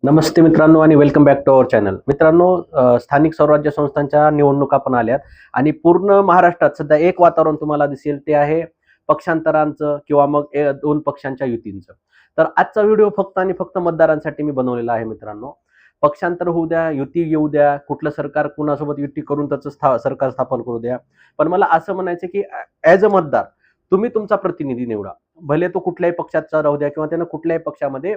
नमस्ते मित्रांनो आणि welcome back to our channel. मित्रांनो, स्थानिक स्वराज्य संस्थांच्या निवडणुका पण आल्यात आणि पूर्ण महाराष्ट्रात सध्या एक वातावरण तुम्हाला दिसेल, ते आहे पक्षांतरांचं किंवा मग दोन पक्षांच्या युतींचं. तर आजचा व्हिडिओ फक्त आणि फक्त मतदारांसाठी मी बनवलेला आहे मित्रांनो. पक्षांतर होऊ द्या, युती येऊ द्या, कुठलं सरकार कुणासोबत युती करून त्याचं सरकार स्थापन करू द्या. पण मला असं म्हणायचं की ॲज अ मतदार तुम्ही तुमचा प्रतिनिधी निवडा. भले तो कुठल्याही पक्षाचा राहू द्या किंवा त्यानं कुठल्याही पक्षामध्ये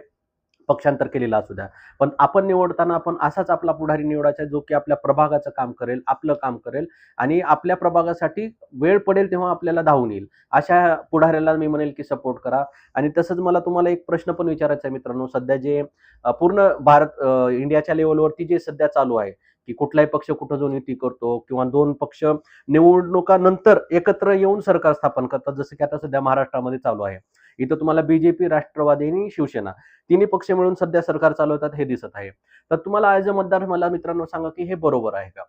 पक्षांतर केलेलं असू द्या. पण आपण निवडताना आपण असाच आपला पुढारी निवडायचा जो की आपल्या प्रभागाचं काम करेल, आपलं काम करेल आणि आपल्या प्रभागासाठी वेळ पडेल तेव्हा आपल्याला धावून येईल. अशा पुढाऱ्याला मी म्हणेल की सपोर्ट करा. आणि तसंच मला तुम्हाला एक प्रश्न पण विचारायचा आहे मित्रांनो. सध्या जे पूर्ण भारत इंडियाच्या लेव्हलवरती जे सध्या चालू आहे, की कुठलाही पक्ष कुठं जाऊन युती करतो किंवा दोन पक्ष निवडणुकानंतर एकत्र येऊन सरकार स्थापन करतात, जसं की आता सध्या महाराष्ट्रामध्ये चालू आहे. इथं तुम्हाला बीजेपी, राष्ट्रवादी आणि शिवसेना तिन्ही पक्ष मिळून सध्या सरकार चालवतात हे दिसत आहे. तर तुम्हाला ॲज अ मतदार मला मित्रांनो सांगा की हे बरोबर आहे का?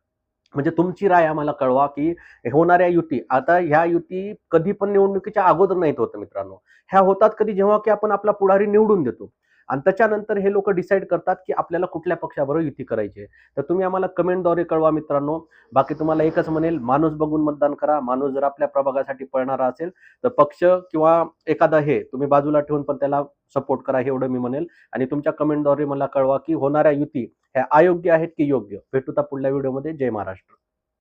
म्हणजे तुमची राय आम्हाला कळवा की होणाऱ्या युती, आता ह्या युती कधी पण निवडणुकीच्या अगोदर नाहीत होत मित्रांनो. ह्या होतात कधी, जेव्हा की आपण आपला पुढारी निवडून देतो आणि त्याच्यानंतर हे लोक डिसाईड करतात की आपल्याला कुठल्या पक्षाबरोबर युती करायची आहे. तर तुम्ही आम्हाला कमेंटद्वारे कळवा मित्रांनो. बाकी तुम्हाला एकच म्हणेल, माणूस बघून मतदान करा. माणूस जर आपल्या प्रभागासाठी पळणारा असेल तर पक्ष किंवा एखादा हे तुम्ही बाजूला ठेवून पण त्याला सपोर्ट करा, एवढं मी म्हणेल. आणि तुमच्या कमेंटद्वारे मला कळवा की होणाऱ्या युती ह्या अयोग्य आहेत की योग्य. भेटू पुढल्या व्हिडिओमध्ये. जय महाराष्ट्र.